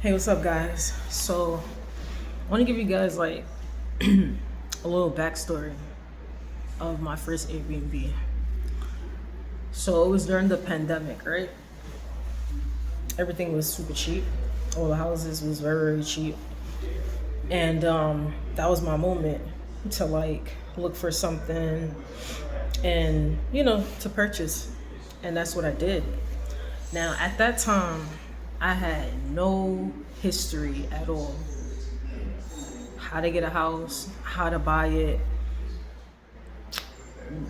Hey, what's up, guys? So, I want to give you guys like a little backstory of my first Airbnb. So, it was during the pandemic, right? Everything was super cheap. All the houses was very, very cheap. And that was my moment to like look for something and, to purchase. And that's what I did. Now, at that time, I had no history at all. How to get a house, how to buy it,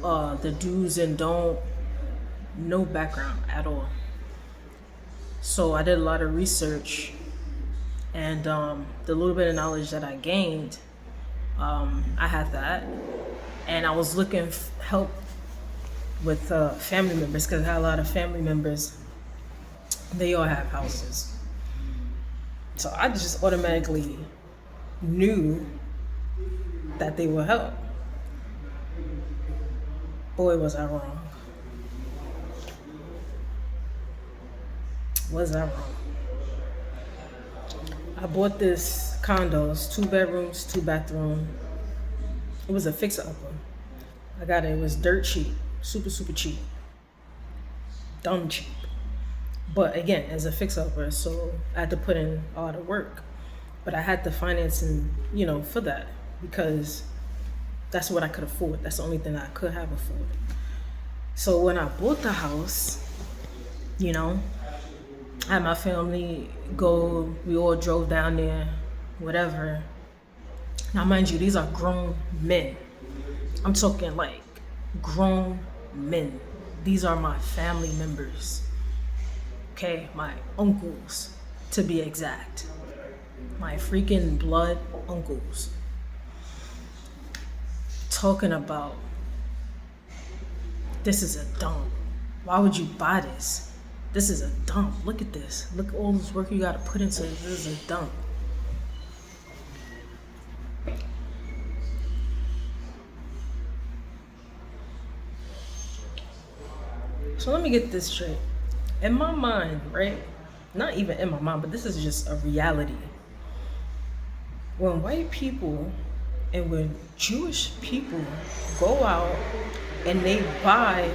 the do's and don't, no background at all. So I did a lot of research, and the little bit of knowledge that I gained, I had that, and I was looking help with family members because I had a lot of family members. They all have houses, so I just automatically knew that they would help. Boy, was I wrong. Was I wrong? I bought this condos, 2 bedrooms, 2 bathroom. It was a fixer upper. I got it. It was dirt cheap, super super cheap, dumb cheap. But again, as a fixer upper, so I had to put in a lot of work. But I had the financing, for that because that's what I could afford. That's the only thing I could have afforded. So when I bought the house, I had my family go. We all drove down there, whatever. Now, mind you, these are grown men. I'm talking like grown men. These are my family members. Okay, my uncles, to be exact. My freaking blood uncles. Talking about this is a dump. Why would you buy this? This is a dump. Look at this. Look at all this work you gotta put into it. This is a dump. So let me get this straight. In my mind, right? Not even in my mind, but this is just a reality. When white people and when Jewish people go out and they buy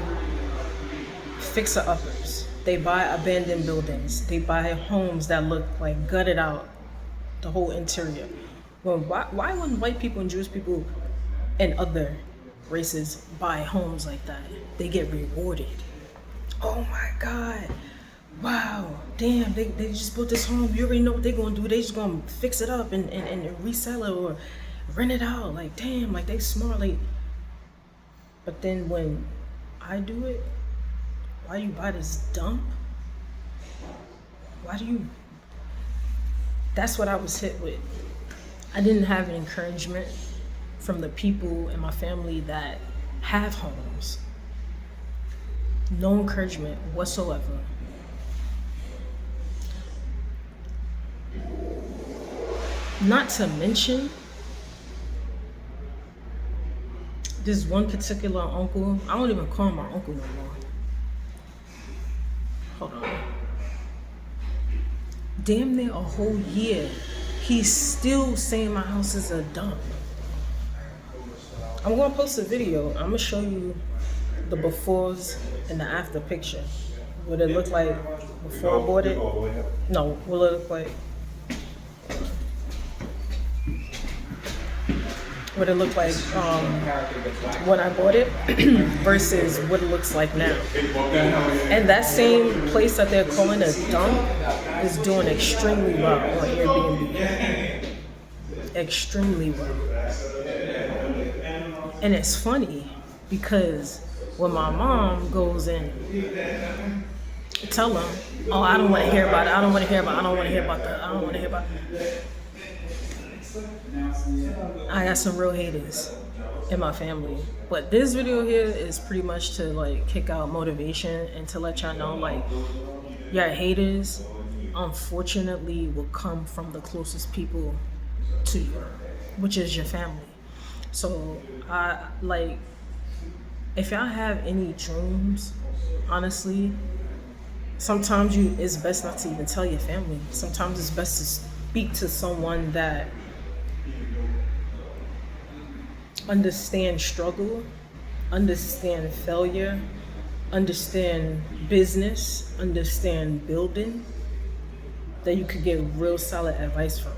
fixer uppers, they buy abandoned buildings, they buy homes that look like gutted out, the whole interior. Why when white people and Jewish people and other races buy homes like that, they get rewarded? Oh my God. Wow, damn, they just built this home. You already know what they're gonna do. They just gonna fix it up and resell it or rent it out. Like, damn, like they smart. Like, but then when I do it, why do you buy this dump? Why do you? That's what I was hit with. I didn't have an encouragement from the people in my family that have homes. No encouragement whatsoever. Not to mention, this one particular uncle, I don't even call him my uncle no more. Hold on. Damn near a whole year, he's still saying my house is a dump. I'm gonna post a video. I'm gonna show you the befores and the after picture. What it looked like before I bought it. No, what it looked like. What it looked like when I bought it versus what it looks like now. And that same place that they're calling a dump is doing extremely well on Airbnb. Extremely well. And it's funny because when my mom goes in, tell them, oh, I don't want to hear about it. I don't want to hear about that. I got some real haters in my family. But this video here is pretty much to like kick out motivation and to let y'all know like your haters unfortunately will come from the closest people to you, which is your family. So I if y'all have any dreams, honestly, Sometimes it's best not to even tell your family. Sometimes it's best to speak to someone that understand struggle, understand failure, understand business, understand building, that you could get real solid advice from.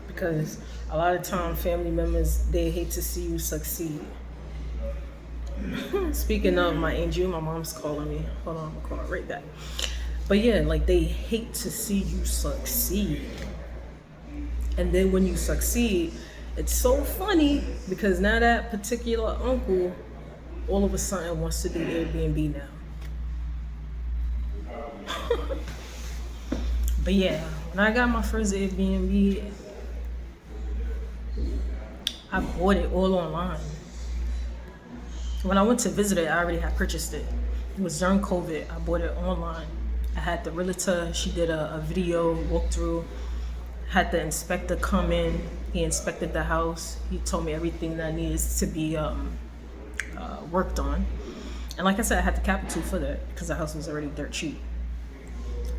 Because a lot of time family members, they hate to see you succeed. Speaking of my angel, my mom's calling me. Hold on, I'm gonna call her right back. But yeah, like they hate to see you succeed. And then when you succeed, it's so funny because now that particular uncle all of a sudden wants to do Airbnb now. But yeah, when I got my first Airbnb, I bought it all online. When I went to visit it, I already had purchased it. It was during COVID. I bought it online. I had the realtor, she did a video walkthrough, had the inspector come in. He inspected the house. He told me everything that needs to be worked on. And like I said, I had the capital for that because the house was already dirt cheap.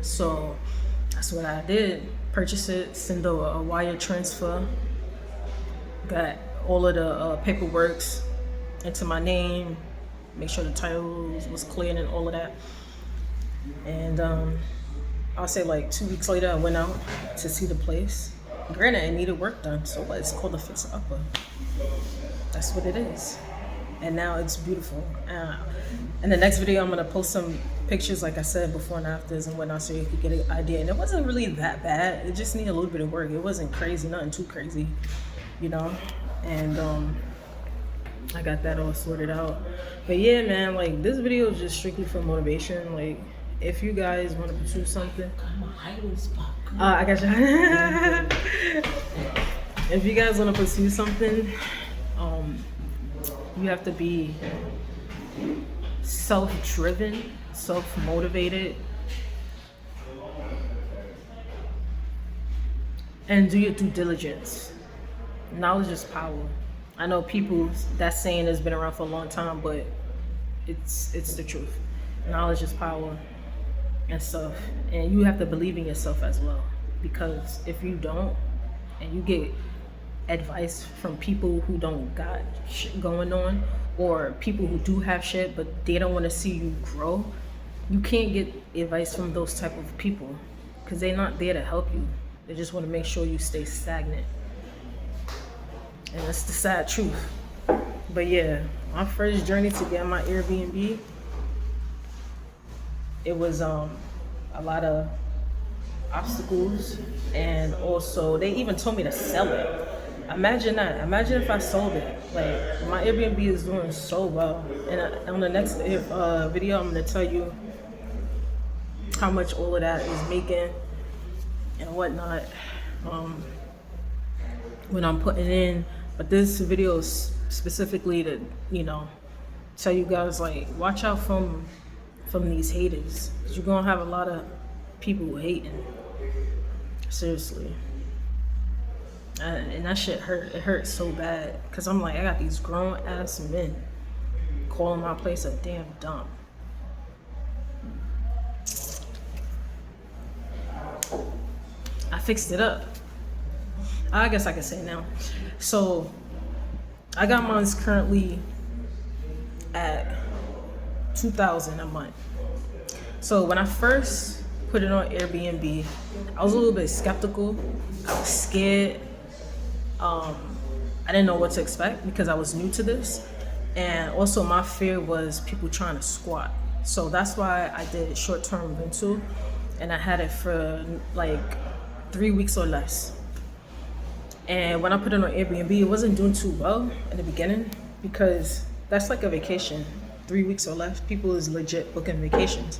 So that's what I did. Purchase it, send a wire transfer, got all of the paperwork into my name, make sure the title was clear and all of that. And I'll say like 2 weeks later, I went out to see the place. Granted, it needed work done, so it's called a fixer-upper. That's what it is. And now it's beautiful. In the next video, I'm gonna post some pictures, like I said, before and afters and whatnot, so you could get an idea. And it wasn't really that bad. It just needed a little bit of work. It wasn't crazy, nothing too crazy, you know. And I got that all sorted out. But yeah, man, like this video is just strictly for motivation. Like, if you guys want to pursue something, I got you. If you guys want to pursue something, you have to be self-driven, self-motivated, and do your due diligence. Knowledge is power. I know people, that saying has been around for a long time, but it's the truth. Knowledge is power and stuff. And you have to believe in yourself as well. Because if you don't, and you get advice from people who don't got shit going on, or people who do have shit but they don't want to see you grow, you can't get advice from those type of people because they're not there to help you. They just want to make sure you stay stagnant. And that's the sad truth. But yeah, my first journey to get my Airbnb, it was a lot of obstacles, and also they even told me to sell it. Imagine that. Imagine if I sold it. Like, my Airbnb is doing so well. And on the next video, I'm going to tell you how much all of that is making and whatnot when I'm putting in. But this video is specifically to, tell you guys, like, watch out from these haters. Because you're going to have a lot of people hating. Seriously. And that shit hurt. It hurt so bad. Because I'm like, I got these grown ass men calling my place a damn dump. I fixed it up. I guess I can say now. So I got mine currently at $2,000 a month. So when I first put it on Airbnb, I was a little bit skeptical. I was scared. I didn't know what to expect because I was new to this. And also my fear was people trying to squat. So that's why I did short-term rental, and I had it for like 3 weeks or less. And when I put it on Airbnb, it wasn't doing too well in the beginning because that's like a vacation. 3 weeks or less, people is legit booking vacations.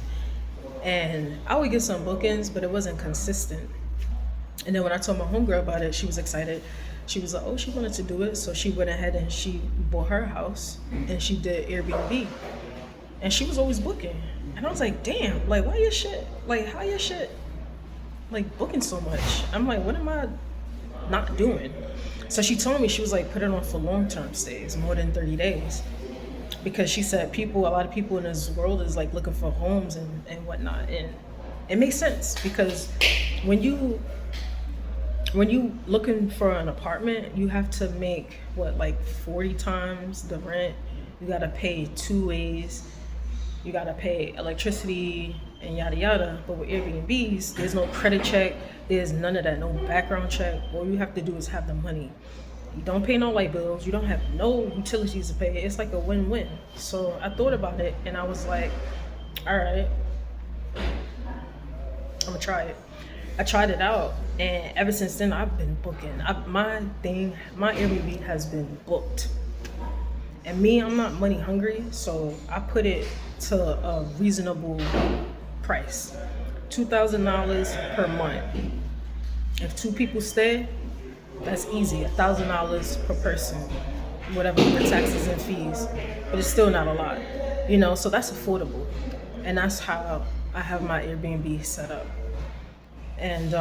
And I would get some bookings, but it wasn't consistent. And then when I told my homegirl about it, she was excited. She was like, oh, she wanted to do it. So she went ahead and she bought her house and she did Airbnb. And she was always booking. And I was like, damn, like, why your shit? Like, how your shit, like, booking so much? I'm like, what am I not doing? So she told me, she was like, put it on for long-term stays, more than 30 days. because she said a lot of people in this world is like looking for homes and whatnot, and it makes sense because when you looking for an apartment, you have to make what, like 40 times the rent. You gotta pay 2 ways. You gotta pay electricity and yada yada. But with Airbnbs, there's no credit check. There's none of that. No background check. All you have to do is have the money. You don't pay no light bills. You don't have no utilities to pay. It's like a win-win. So I thought about it and I was like, all right, I'm gonna try it. I tried it out, and ever since then I've been booking. My Airbnb has been booked. And me, I'm not money hungry, so I put it to a reasonable price. $2,000 per month. If 2 people stay, that's easy. $1,000 per person, whatever for taxes and fees. But it's still not a lot, so that's affordable. And that's how I have my Airbnb set up. And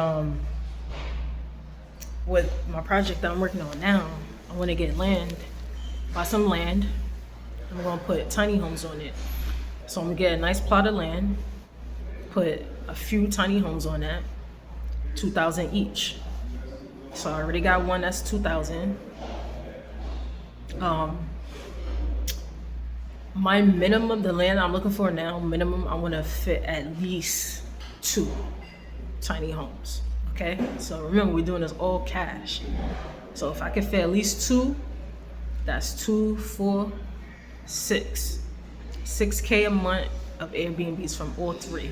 with my project that I'm working on now, I want to get buy some land. I'm going to put tiny homes on it. So I'm going to get a nice plot of land, put a few tiny homes on that, 2,000 each. So I already got one that's 2,000. My minimum, the land I'm looking for now, minimum, I want to fit at least 2 tiny homes. Okay, so remember, we're doing this all cash. So if I can fit at least 2, that's 2, 4, 6. 6K a month of Airbnbs from all 3.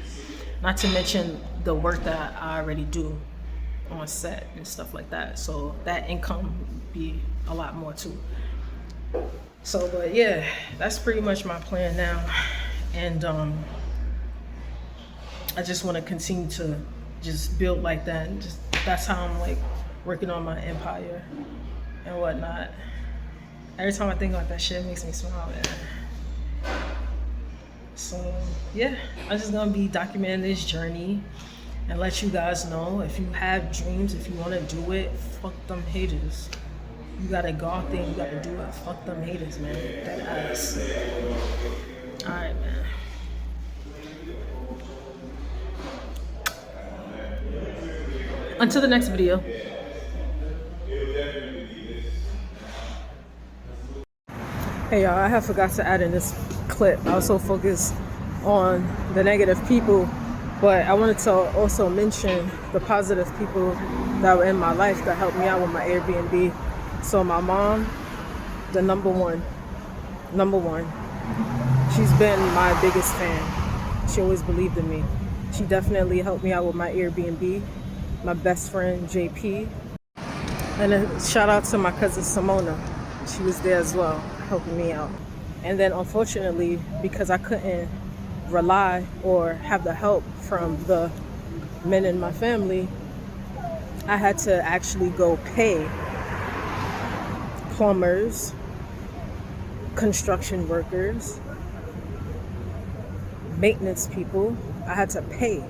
Not to mention the work that I already do on set and stuff like that. So that income would be a lot more too. So, but yeah, that's pretty much my plan now. And I just want to continue to just build like that. And that's how I'm like working on my empire and whatnot. Every time I think about that shit, it makes me smile, man. So yeah, I'm just gonna be documenting this journey and let you guys know, if you have dreams, if you want to do it, fuck them haters. You gotta go out there, you gotta do it. Fuck them haters, man. That ass. Alright, man. Until the next video. Hey y'all, I have forgot to add in this clip. I was so focused on the negative people, but I wanted to also mention the positive people that were in my life that helped me out with my Airbnb. So my mom, the number one. She's been my biggest fan. She always believed in me. She definitely helped me out with my Airbnb. My best friend, JP. And a shout out to my cousin, Simona. She was there as well, helping me out. And then unfortunately, because I couldn't rely or have the help from the men in my family, I had to actually go pay plumbers, construction workers, maintenance people. I had to pay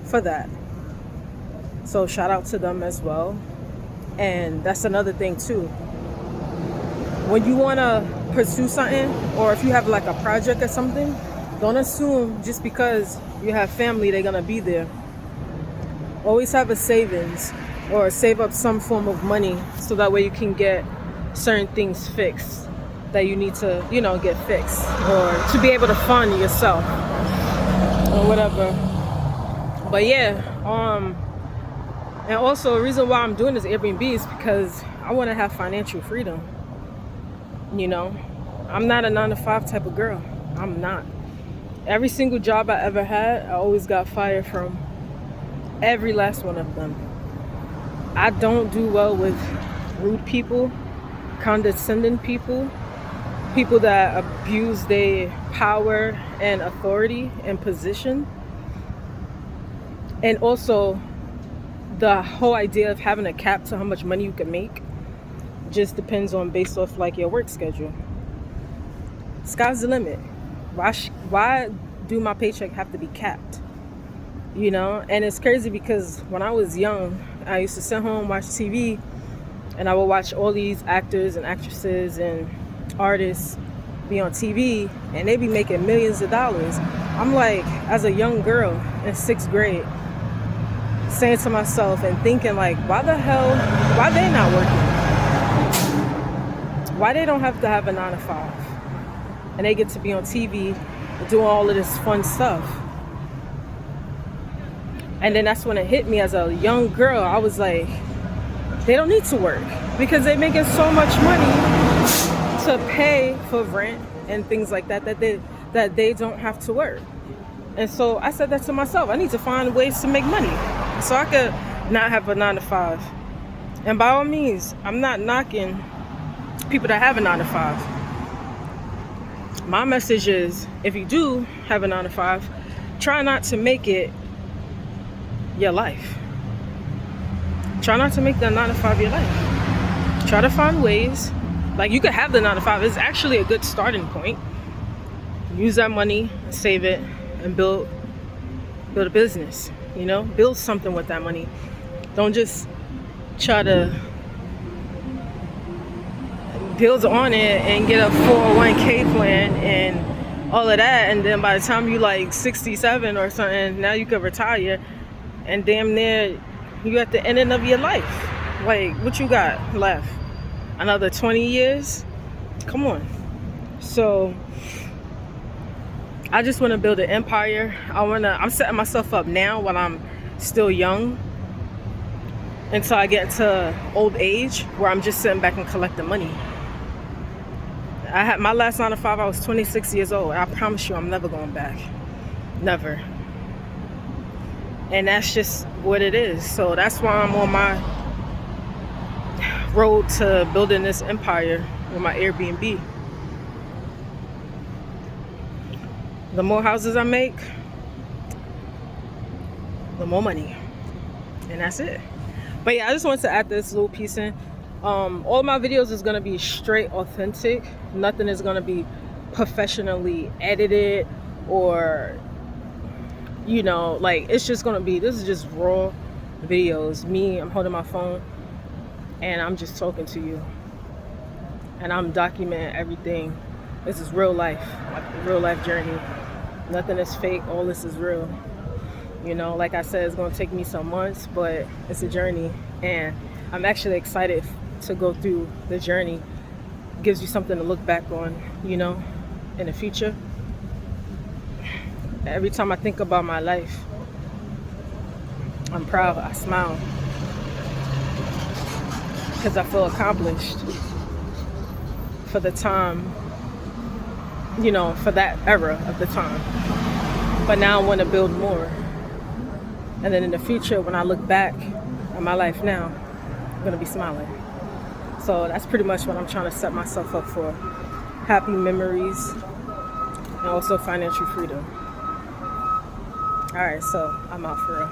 for that. So shout out to them as well. And that's another thing too. When you want to pursue something, or if you have like a project or something, don't assume just because you have family they're gonna be there. Always have a savings or save up some form of money so that way you can get certain things fixed that you need to, get fixed, or to be able to fund yourself or whatever. But yeah, and also the reason why I'm doing this Airbnb is because I want to have financial freedom. I'm not a 9-to-5 type of girl. I'm not. Every single job I ever had, I always got fired from. Every last one of them. I don't do well with rude people, condescending people, people that abuse their power and authority and position. And also the whole idea of having a cap to how much money you can make just depends on based off like your work schedule. Sky's the limit. Why do my paycheck have to be capped? And it's crazy because when I was young, I used to sit home, watch TV, and I would watch all these actors and actresses and artists be on TV and they be making millions of dollars. I'm like, as a young girl in 6th grade, saying to myself and thinking like, why they not working? Why they don't have to have a 9 to 5? And they get to be on TV doing all of this fun stuff. And then that's when it hit me as a young girl. I was like, they don't need to work because they're making so much money to pay for rent and things like that that they don't have to work. And so I said that to myself. I need to find ways to make money so I could not have a 9 to 5. And by all means, I'm not knocking people that have a 9 to 5. My message is, if you do have a 9 to 5, try not to make it your life. Try not to make that 9 to 5 your life. Try to find ways. Like, you could have the 9 to 5. It's actually a good starting point. Use that money, save it, and build a business. You know, build something with that money. Don't just try to build on it and get a 401k plan and all of that, and then by the time you like 67 or something, now you could retire and damn near you at the ending of your life. Like, what you got left? Another 20 years? Come on. So I just want to build an empire. I'm setting myself up now while I'm still young until I get to old age where I'm just sitting back and collecting money. I had my last 9 to 5. I was 26 years old. I promise you, I'm never going back. Never. And that's just what it is. So that's why I'm on my road to building this empire with my Airbnb. The more houses I make, the more money. And that's it. But yeah, I just wanted to add this little piece in. All my videos is gonna be straight authentic. Nothing is gonna be professionally edited or, you know, like, it's just gonna be, this is just raw videos. Me, I'm holding my phone and I'm just talking to you and I'm documenting everything. This is real life, like a real life journey. Nothing is fake. All this is real. You know, like I said, it's gonna take me some months, but it's a journey, and I'm actually excited to go through the journey. It gives you something to look back on, you know, in the future. Every time I think about my life, I'm proud. I smile because I feel accomplished for the time, you know, for that era of the time. But now I want to build more. And then in the future, when I look back at my life now, I'm going to be smiling. So that's pretty much what I'm trying to set myself up for. Happy memories and also financial freedom. All right, so I'm out for real.